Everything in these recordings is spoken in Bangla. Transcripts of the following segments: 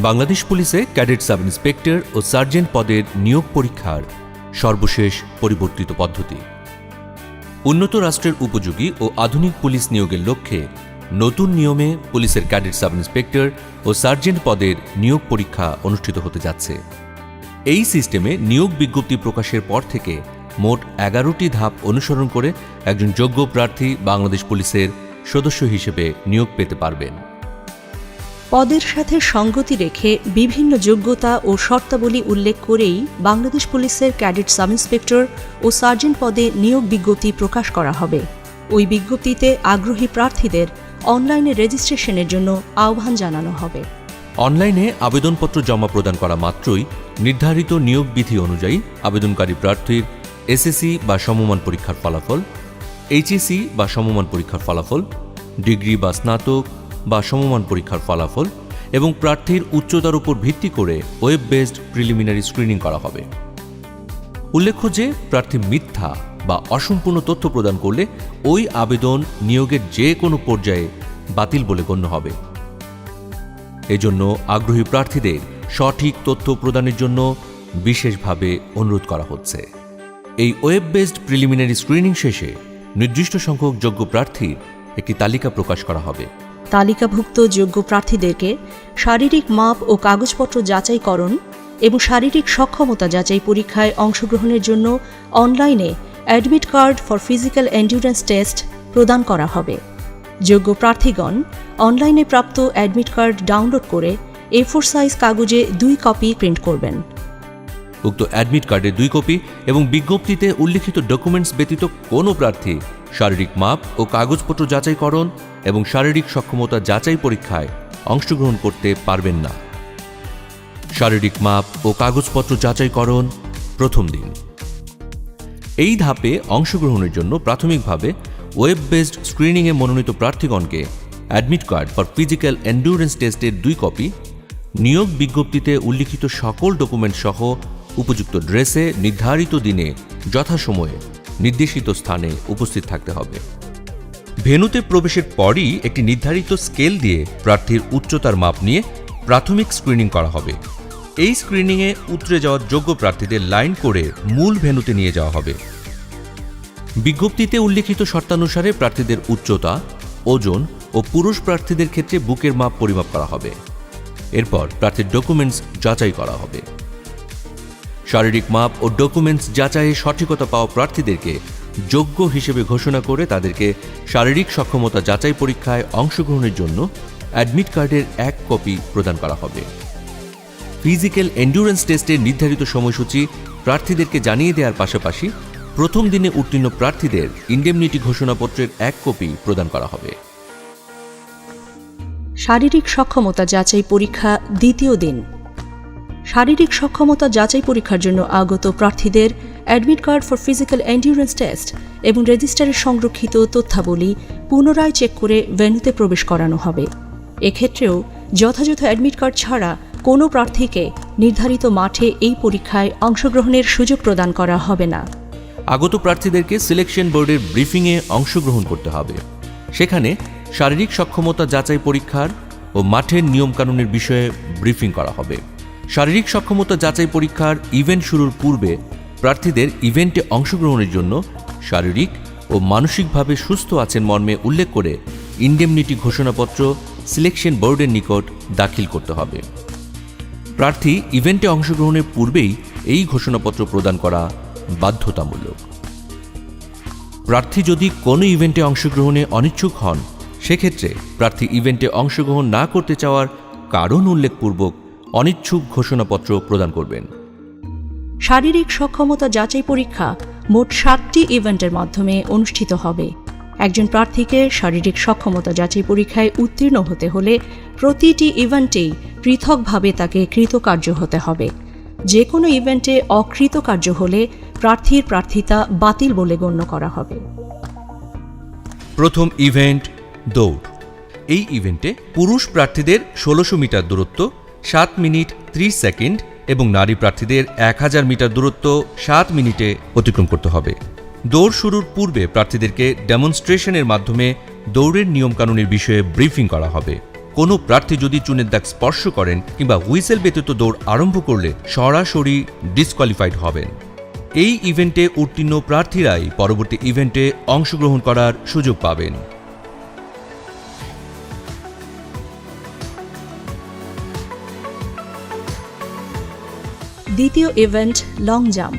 বাংলাদেশ পুলিশে ক্যাডেট সাব ইন্সপেক্টর ও সার্জেন্ট পদের নিয়োগ পরীক্ষার সর্বশেষ পরিবর্তিত পদ্ধতি। উন্নত রাষ্ট্রের উপযোগী ও আধুনিক পুলিশ নিয়োগের লক্ষ্যে নতুন নিয়মে পুলিশের ক্যাডেট সাব ইন্সপেক্টর ও সার্জেন্ট পদের নিয়োগ পরীক্ষা অনুষ্ঠিত হতে যাচ্ছে। এই সিস্টেমে নিয়োগ বিজ্ঞপ্তি প্রকাশের পর থেকে মোট 11টি ধাপ অনুসরণ করে একজন যোগ্য প্রার্থী বাংলাদেশ পুলিশের সদস্য হিসেবে নিয়োগ পেতে পারবেন। পদের সাথে সঙ্গতি রেখে বিভিন্ন যোগ্যতা ও শর্তাবলী উল্লেখ করেই বাংলাদেশ পুলিশের ক্যাডেট সাব ইন্সপেক্টর ও সার্জেন্ট পদে নিয়োগ বিজ্ঞপ্তি প্রকাশ করা হবে। ওই বিজ্ঞপ্তিতে আগ্রহী প্রার্থীদের অনলাইনে রেজিস্ট্রেশনের জন্য আহ্বান জানানো হবে। অনলাইনে আবেদনপত্র জমা প্রদান করা মাত্রই নির্ধারিত নিয়োগ বিধি অনুযায়ী আবেদনকারী প্রার্থীর এসএসসি বা সমমান পরীক্ষার ফলাফল, এইচএসসি বা সমমান পরীক্ষার ফলাফল, ডিগ্রি বা স্নাতক বা সমমান পরীক্ষার ফলাফল এবং প্রার্থীর উচ্চতার উপর ভিত্তি করে ওয়েব বেসড প্রিলিমিনারি স্ক্রিনিং করা হবে। উল্লেখ্য যে প্রার্থী মিথ্যা বা অসম্পূর্ণ তথ্য প্রদান করলে ওই আবেদন নিয়োগের যে কোনো পর্যায়ে বাতিল বলে গণ্য হবে। এজন্য আগ্রহী প্রার্থীদের সঠিক তথ্য প্রদানের জন্য বিশেষভাবে অনুরোধ করা হচ্ছে। এই ওয়েব বেসড প্রিলিমিনারি স্ক্রিনিং শেষে নির্দিষ্ট সংখ্যক যোগ্য প্রার্থীর একটি তালিকা প্রকাশ করা হবে। তালিকাভুক্ত যোগ্য প্রার্থীদেরকে শারীরিক মাপ ও কাগজপত্র যাচাইকরণ এবং শারীরিক সক্ষমতা যাচাই পরীক্ষায় অংশগ্রহণের জন্য অনলাইনে admit card for physical endurance test প্রদান করা হবে। যোগ্য প্রার্থীগণ অনলাইনে প্রাপ্ত অ্যাডমিট কার্ড ডাউনলোড করে A4 সাইজ কাগজে 2 কপি প্রিন্ট করবেন। উক্ত অ্যাডমিট কার্ডের 2 কপি এবং বিজ্ঞপ্তিতে উল্লিখিত ডকুমেন্টস ব্যতীত কোনো প্রার্থী শারীরিক মাপ ও কাগজপত্র যাচাইকরণ এবং শারীরিক সক্ষমতা যাচাই পরীক্ষায় অংশগ্রহণ করতে পারবেন না। শারীরিক মাপ ও কাগজপত্র যাচাইকরণ প্রথম দিন। এই ধাপে অংশগ্রহণের জন্য প্রাথমিকভাবে ওয়েব বেসড স্ক্রিনিংয়ে মনোনীত প্রার্থীগণকে admit card for physical endurance টেস্টের 2 কপি, নিয়োগ বিজ্ঞপ্তিতে উল্লিখিত সকল ডকুমেন্ট সহ উপযুক্ত ড্রেসে নির্ধারিত দিনে যথাসময়ে নির্দেশিত স্থানে উপস্থিত থাকতে হবে। ভেন্যুতে প্রবেশের পরই একটি নির্ধারিত স্কেল দিয়ে প্রার্থীর উচ্চতার মাপ নিয়ে প্রাথমিক স্ক্রিনিং করা হবে। এই স্ক্রিনিংয়ে উতরে যাওয়া যোগ্য প্রার্থীদের লাইন করে মূল ভেন্যুতে নিয়ে যাওয়া হবে। বিজ্ঞপ্তিতে উল্লিখিত শর্তানুসারে প্রার্থীদের উচ্চতা, ওজন ও পুরুষ প্রার্থীদের ক্ষেত্রে বুকের মাপ পরিমাপ করা হবে। এরপর প্রার্থীর ডকুমেন্টস যাচাই করা হবে। শারীরিক মাপ ও ডকুমেন্টস যাচাইয়ে সঠিকতা পাওয়া প্রার্থীদেরকে যোগ্য হিসেবে ঘোষণা করে তাদেরকে শারীরিক সক্ষমতা যাচাই পরীক্ষায় অংশগ্রহণের জন্য অ্যাডমিট কার্ডের 1 কপি প্রদান করা হবে। ফিজিক্যাল এন্ডুরেন্স টেস্টের নির্ধারিত সময়সূচি প্রার্থীদেরকে জানিয়ে দেওয়ার পাশাপাশি প্রথম দিনে উত্তীর্ণ প্রার্থীদের ইন্ডেমনিটি ঘোষণাপত্রের 1 কপি প্রদান করা হবে। শারীরিক সক্ষমতা যাচাই পরীক্ষা দ্বিতীয় দিন। শারীরিক সক্ষমতা যাচাই পরীক্ষার জন্য আগত প্রার্থীদের admit card for physical endurance test এবং রেজিস্টারে সংরক্ষিত তথ্যাবলী পুনরায় চেক করে ভেন্যুতে প্রবেশ করানো হবে। এক্ষেত্রেও যথাযথ অ্যাডমিট কার্ড ছাড়া কোনো প্রার্থীকে নির্ধারিত মাঠে এই পরীক্ষায় অংশগ্রহণের সুযোগ প্রদান করা হবে না। আগত প্রার্থীদেরকে সিলেকশন বোর্ডের ব্রিফিংয়ে অংশগ্রহণ করতে হবে। সেখানে শারীরিক সক্ষমতা যাচাই পরীক্ষার ও মাঠের নিয়মকানুনের বিষয়ে ব্রিফিং করা হবে। শারীরিক সক্ষমতা যাচাই পরীক্ষার ইভেন্ট শুরুর পূর্বে প্রার্থীদের ইভেন্টে অংশগ্রহণের জন্য শারীরিক ও মানসিকভাবে সুস্থ আছেন মর্মে উল্লেখ করে ইন্ডেমনিটি ঘোষণাপত্র সিলেকশন বোর্ডের নিকট দাখিল করতে হবে। প্রার্থী ইভেন্টে অংশগ্রহণের পূর্বেই এই ঘোষণাপত্র প্রদান করা বাধ্যতামূলক। প্রার্থী যদি কোনো ইভেন্টে অংশগ্রহণে অনিচ্ছুক হন, সেক্ষেত্রে প্রার্থী ইভেন্টে অংশগ্রহণ না করতে চাওয়ার কারণ উল্লেখপূর্বক অনিচ্ছুক ঘোষণাপত্র প্রদান করবেন। শারীরিক সক্ষমতা যাচাই পরীক্ষা মোট 7টি ইভেন্টের মাধ্যমে অনুষ্ঠিত হবে। একজন প্রার্থীকে শারীরিক সক্ষমতা যাচাই পরীক্ষায় উত্তীর্ণ হতে হলে প্রতিটি ইভেন্টেই পৃথকভাবে তাকে কৃতকার্য হতে হবে। যে কোনো ইভেন্টে অকৃতকার্য হলে প্রার্থীর প্রার্থিতা বাতিল বলে গণ্য করা হবে। প্রথম ইভেন্ট দৌড়। এই ইভেন্টে পুরুষ প্রার্থীদের 1600 মিটার দূরত্ব 7 মিনিট 30 সেকেন্ড এবং নারী প্রার্থীদের 1000 মিটার দূরত্ব 7 মিনিটে অতিক্রম করতে হবে। দৌড় শুরুর পূর্বে প্রার্থীদেরকে ডেমনস্ট্রেশনের মাধ্যমে দৌড়ের নিয়মকানুনের বিষয়ে ব্রিফিং করা হবে। কোনো প্রার্থী যদি চুনের দাগ স্পর্শ করেন কিংবা হুইসেল ব্যতীত দৌড় আরম্ভ করলে সরাসরি ডিসকোয়ালিফাইড হবেন। এই ইভেন্টে উত্তীর্ণ প্রার্থীরাই পরবর্তী ইভেন্টে অংশগ্রহণ করার সুযোগ পাবেন। দ্বিতীয় ইভেন্ট লং জাম্প।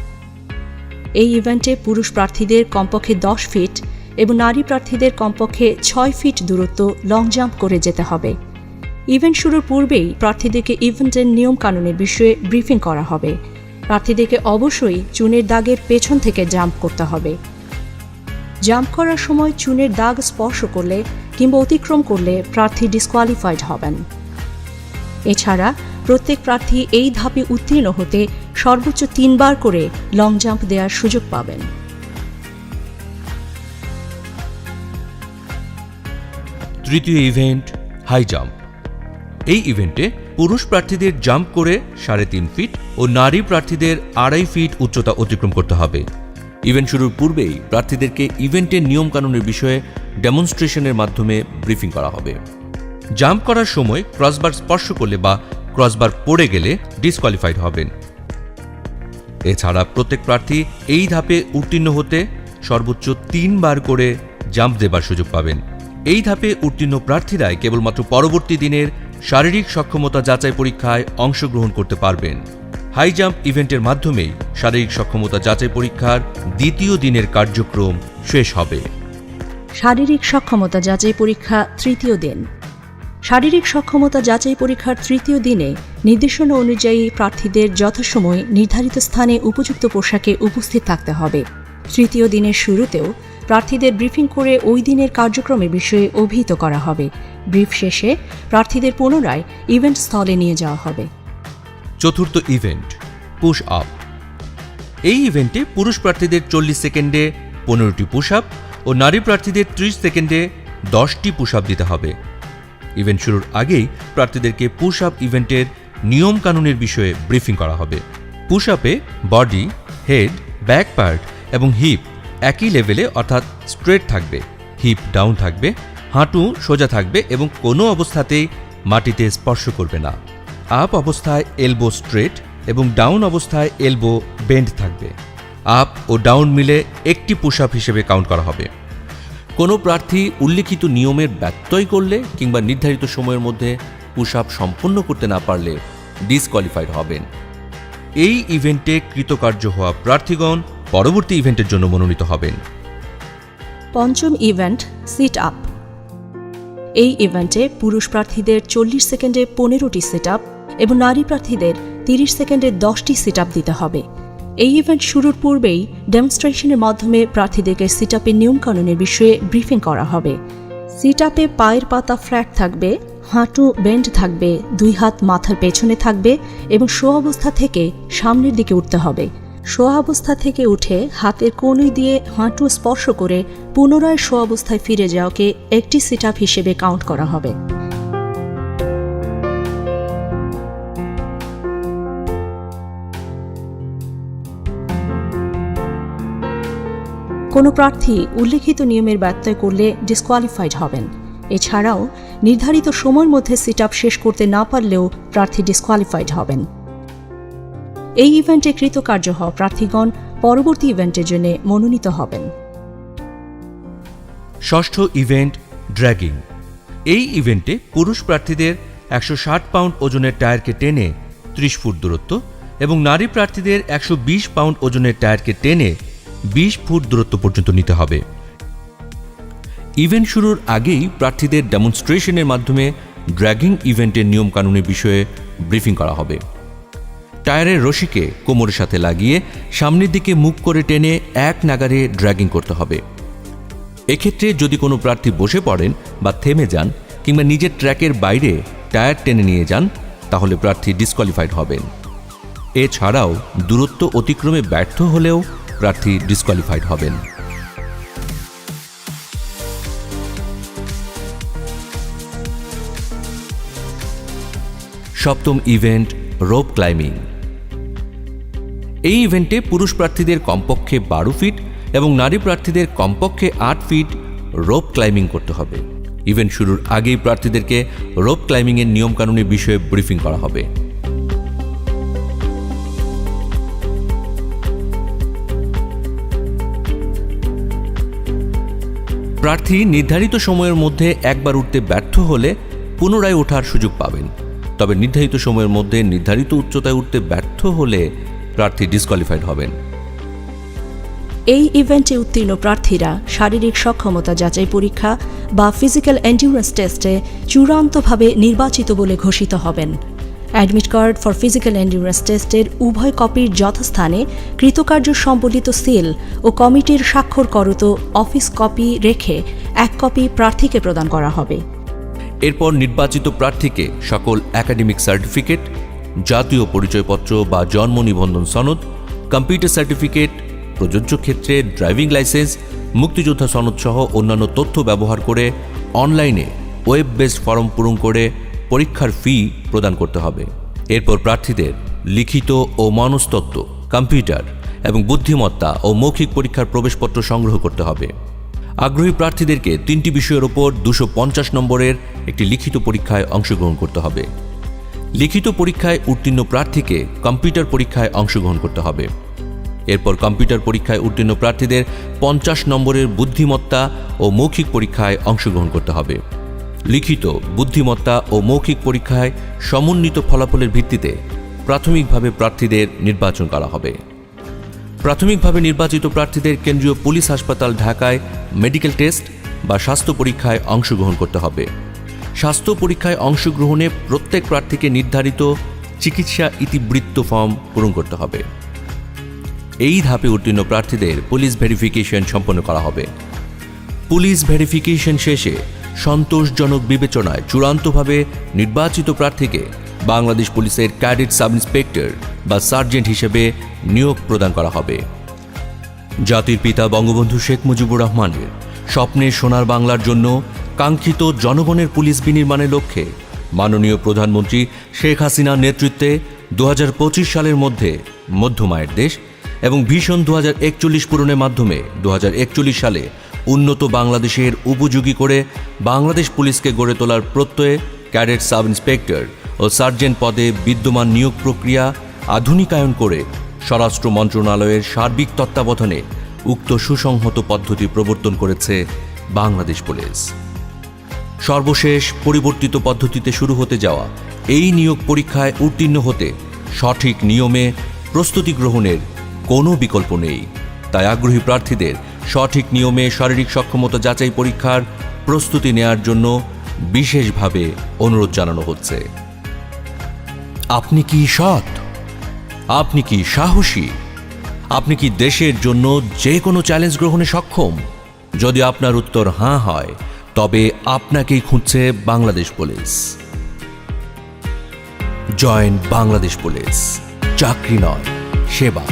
এই ইভেন্টে পুরুষ প্রার্থীদের কমপক্ষে 10 ফিট এবং নারী প্রার্থীদের কমপক্ষে 6 ফিট দূরত্ব লং জাম্প করে যেতে হবে। ইভেন্ট শুরুর পূর্বেই প্রার্থীদেরকে ইভেন্টের নিয়মকানুনের বিষয়ে ব্রিফিং করা হবে। প্রার্থীদেরকে অবশ্যই চুনের দাগের পেছন থেকে জাম্প করতে হবে। জাম্প করার সময় চুনের দাগ স্পর্শ করলে কিংবা অতিক্রম করলে প্রার্থী ডিসকোয়ালিফাইড হবেন। এছাড়া প্রত্যেক প্রার্থী এই ধাপে উত্তীর্ণ হতে সর্বোচ্চ 3 বার করে লং জাম্প দেওয়ার সুযোগ পাবেন। তৃতীয় ইভেন্ট হাই জাম্প। এই ইভেন্টে পুরুষ প্রার্থীদের জাম্প করে 3.5 ফিট ও নারী প্রার্থীদের 2.5 ফিট উচ্চতা অতিক্রম করতে হবে। ইভেন্ট শুরুর পূর্বেই প্রার্থীদেরকে ইভেন্টের নিয়মকানুনের বিষয়ে ডেমনস্ট্রেশনের মাধ্যমে ব্রিফিং করা হবে। জাম্প করার সময় ক্রসবার স্পর্শ করলে বা ক্রসবার পড়ে গেলে ডিসকোয়ালিফাইড হবেন। এছাড়া প্রত্যেক প্রার্থী এই ধাপে উত্তীর্ণ হতে সর্বোচ্চ 3 বার করে জাম্প দেবার সুযোগ পাবেন। এই ধাপে উত্তীর্ণ প্রার্থীরাই কেবলমাত্র পরবর্তী দিনের শারীরিক সক্ষমতা যাচাই পরীক্ষায় অংশগ্রহণ করতে পারবেন। হাই জাম্প ইভেন্টের মাধ্যমেই শারীরিক সক্ষমতা যাচাই পরীক্ষার দ্বিতীয় দিনের কার্যক্রম শেষ হবে। শারীরিক সক্ষমতা যাচাই পরীক্ষা তৃতীয় দিন। শারীরিক সক্ষমতা যাচাই পরীক্ষার তৃতীয় দিনে নির্দেশনা অনুযায়ী প্রার্থীদের যথাসময়ে নির্ধারিত স্থানে উপযুক্ত পোশাকে উপস্থিত থাকতে হবে। তৃতীয় দিনের শুরুতেও প্রার্থীদের ব্রিফিং করে ওই দিনের কার্যক্রমের বিষয়ে অভিহিত করা হবে। ব্রিফ শেষে প্রার্থীদের পুনরায় ইভেন্ট স্থলে নিয়ে যাওয়া হবে। চতুর্থ ইভেন্ট পুশ আপ। এই ইভেন্টে পুরুষ প্রার্থীদের 40 সেকেন্ডে 15টি পুশ আপ ও নারী প্রার্থীদের 30 সেকেন্ডে 10টি পুশ আপ দিতে হবে। ইভেন্ট শুরুর আগেই প্রার্থীদেরকে পুশ আপ ইভেন্টের নিয়ম কানুনের বিষয়ে ব্রিফিং করা হবে। পুশ আপে বডি, হেড, ব্যাক পার্ট এবং হিপ একই লেভেলে অর্থাৎ স্ট্রেট থাকবে, হিপ ডাউন থাকবে, হাঁটু সোজা থাকবে এবং কোনো অবস্থাতেই মাটিতে স্পর্শ করবে না। আপ অবস্থায় এলবো স্ট্রেট এবং ডাউন অবস্থায় এলবো বেন্ড থাকবে। আপ ও ডাউন মিলে একটি পুশ আপ হিসেবে কাউন্ট করা হবে। কোনো প্রার্থী উল্লিখিত নিয়মের ব্যত্যয় করলে কিংবা নির্ধারিত সময়ের মধ্যে পুশ আপ সম্পন্ন করতে না পারলে ডিসকোয়ালিফাইড হবেন। এই ইভেন্টে কৃতকার্য হওয়া প্রার্থীগণ পরবর্তী ইভেন্টের জন্য মনোনীত হবেন। পঞ্চম ইভেন্ট সিট আপ। এই ইভেন্টে পুরুষ প্রার্থীদের 40 সেকেন্ডে 15টি সিট আপ এবং নারী প্রার্থীদের 30 সেকেন্ডে 10টি সিট আপ দিতে হবে। এই ইভেন্ট শুরুর পূর্বেই ডেমনস্ট্রেশনের মাধ্যমে প্রার্থীদেরকে সিট আপের নিয়মকানুনের বিষয়ে ব্রিফিং করা হবে। সিট আপে পায়ের পাতা ফ্ল্যাট থাকবে, হাঁটু বেন্ড থাকবে, 2 হাত মাথার পেছনে থাকবে এবং শো অবস্থা থেকে সামনের দিকে উঠতে হবে। শো অবস্থা থেকে উঠে হাতের কনুই দিয়ে হাঁটু স্পর্শ করে পুনরায় শো অবস্থায় ফিরে যাওয়াকে একটি সিট আপ হিসেবে কাউন্ট করা হবে। কোনো প্রার্থী উল্লিখিত নিয়মের ব্যত্যয় করলে ডিসকোয়ালিফাইড হবেন। এছাড়াও নির্ধারিত সময়ের মধ্যে সিট আপ শেষ করতে না পারলেও প্রার্থী ডিসকোয়ালিফাইড হবেন। এই ইভেন্টে কৃতকার্য হওয়া প্রার্থীগণ পরবর্তী ইভেন্টের জন্য মনোনীত হবেন। ষষ্ঠ ইভেন্ট ড্র্যাগিং। এই ইভেন্টে পুরুষ প্রার্থীদের 160 পাউন্ড ওজনের টায়ারকে টেনে 30 ফুট দূরত্ব এবং নারী প্রার্থীদের 120 পাউন্ড ওজনের টায়ারকে টেনে 20 ফুট দূরত্ব পর্যন্ত নিতে হবে। ইভেন্ট শুরুর আগেই প্রার্থীদের ডেমনস্ট্রেশনের মাধ্যমে ড্র্যাগিং ইভেন্টের নিয়মকানুনের বিষয়ে ব্রিফিং করা হবে। টায়ারের রশিকে কোমরের সাথে লাগিয়ে সামনের দিকে মুখ করে টেনে এক নাগারে ড্র্যাগিং করতে হবে। এক্ষেত্রে যদি কোনো প্রার্থী বসে পড়েন বা থেমে যান কিংবা নিজের ট্র্যাকের বাইরে টায়ার টেনে নিয়ে যান তাহলে প্রার্থী ডিসকোয়ালিফাইড হবেন। এছাড়াও দূরত্ব অতিক্রমে ব্যর্থ হলেও প্রার্থী ডিসকোয়ালিফাইড হবেন। সপ্তম ইভেন্ট রোপ ক্লাইম্বিং। এই ইভেন্টে পুরুষ প্রার্থীদের কমপক্ষে 12 ফিট এবং নারী প্রার্থীদের কমপক্ষে 8 ফিট রোপ ক্লাইম্বিং করতে হবে। ইভেন্ট শুরুর আগেই প্রার্থীদেরকে রোপ ক্লাইম্বিংয়ের নিয়মকানুনের বিষয়ে ব্রিফিং করা হবে। প্রার্থী নির্ধারিত সময়ের মধ্যে একবার উঠতে ব্যর্থ হলে পুনরায় ওঠার সুযোগ পাবেন। তবে নির্ধারিত সময়ের মধ্যে নির্ধারিত উচ্চতায় উঠতে ব্যর্থ হলে প্রার্থী ডিসকোয়ালিফাইড হবেন। এই ইভেন্টে উত্তীর্ণ প্রার্থীরা শারীরিক সক্ষমতা যাচাই পরীক্ষা বা ফিজিক্যাল এন্ডিউরেন্স টেস্টে চূড়ান্তভাবে নির্বাচিত বলে ঘোষিত হবেন। Admit card for physical endurance টেস্টের উভয় কপির যথাস্থানে কৃতকার্য সম্বলিত সিল ও কমিটির স্বাক্ষর করত অফিস কপি রেখে এক কপি প্রার্থীকে প্রদান করা হবে। এরপর নির্বাচিত প্রার্থীকে সকল একাডেমিক সার্টিফিকেট, জাতীয় পরিচয়পত্র বা জন্ম নিবন্ধন সনদ, কম্পিউটার সার্টিফিকেট, প্রযোজ্য ক্ষেত্রে ড্রাইভিং লাইসেন্স, মুক্তিযোদ্ধা সনদ সহ অন্যান্য তথ্য ব্যবহার করে অনলাইনে ওয়েব বেসড ফর্ম পূরণ করে পরীক্ষার ফি প্রদান করতে হবে। এরপর প্রার্থীদের লিখিত ও মনস্তত্ত্ব, কম্পিউটার এবং বুদ্ধিমত্তা ও মৌখিক পরীক্ষার প্রবেশপত্র সংগ্রহ করতে হবে। আগ্রহী প্রার্থীদেরকে 3টি বিষয়ের ওপর 250 নম্বরের একটি লিখিত পরীক্ষায় অংশগ্রহণ করতে হবে। লিখিত পরীক্ষায় উত্তীর্ণ প্রার্থীকে কম্পিউটার পরীক্ষায় অংশগ্রহণ করতে হবে। এরপর কম্পিউটার পরীক্ষায় উত্তীর্ণ প্রার্থীদের 50 নম্বরের বুদ্ধিমত্তা ও মৌখিক পরীক্ষায় অংশগ্রহণ করতে হবে। লিখিত, বুদ্ধিমত্তা ও মৌখিক পরীক্ষায় সমন্বিত ফলাফলের ভিত্তিতে প্রাথমিকভাবে প্রার্থীদের নির্বাচন করা হবে। প্রাথমিকভাবে নির্বাচিত প্রার্থীদের কেন্দ্রীয় পুলিশ হাসপাতাল ঢাকায় মেডিকেল টেস্ট বা স্বাস্থ্য পরীক্ষায় অংশগ্রহণ করতে হবে। স্বাস্থ্য পরীক্ষায় অংশগ্রহণে প্রত্যেক প্রার্থীকে নির্ধারিত চিকিৎসা ইতিবৃত্ত ফর্ম পূরণ করতে হবে। এই ধাপে উত্তীর্ণ প্রার্থীদের পুলিশ ভেরিফিকেশন সম্পন্ন করা হবে। পুলিশ ভেরিফিকেশন শেষে সন্তোষজনক বিবেচনায় চূড়ান্তভাবে নির্বাচিত প্রার্থীকে বাংলাদেশ পুলিশের ক্যাডেট সাব ইন্সপেক্টর বা সার্জেন্ট হিসেবে নিয়োগ প্রদান করা হবে। জাতির পিতা বঙ্গবন্ধু শেখ মুজিবুর রহমানের স্বপ্নের সোনার বাংলার জন্য কাঙ্ক্ষিত জনগণের পুলিশ বিনির্মাণের লক্ষ্যে মাননীয় প্রধানমন্ত্রী শেখ হাসিনার নেতৃত্বে 2025 সালের মধ্যে মধ্যমায়ের দেশ এবং ভিশন 2041 পূরণের মাধ্যমে 2041 সালে উন্নত বাংলাদেশের উপযোগী করে বাংলাদেশ পুলিশকে গড়ে তোলার প্রত্যয়ে ক্যাডেট সাব ইন্সপেক্টর ও সার্জেন্ট পদে বিদ্যমান নিয়োগ প্রক্রিয়া আধুনিকায়ন করে স্বরাষ্ট্র মন্ত্রণালয়ের সার্বিক তত্ত্বাবধানে উক্ত সুসংহত পদ্ধতি প্রবর্তন করেছে বাংলাদেশ পুলিশ। সর্বশেষ পরিবর্তিত পদ্ধতিতে শুরু হতে যাওয়া এই নিয়োগ পরীক্ষায় উত্তীর্ণ হতে সঠিক নিয়মে প্রস্তুতি গ্রহণের কোনো বিকল্প নেই। তাই আগ্রহী প্রার্থীদের সঠিক নিয়মে শারীরিক সক্ষমতা যাচাই পরীক্ষার প্রস্তুতি নেয়ার জন্য বিশেষভাবে অনুরোধ জানানো হচ্ছে। আপনি কি সৎ? আপনি কি সাহসী? আপনি কি দেশের জন্য যে কোনো চ্যালেঞ্জ গ্রহণে সক্ষম? যদি আপনার উত্তর হ্যাঁ হয়, তবে আপনাকেই খুঁজছে Bangladesh police. Join Bangladesh police. চাকরি নয়, সেবা।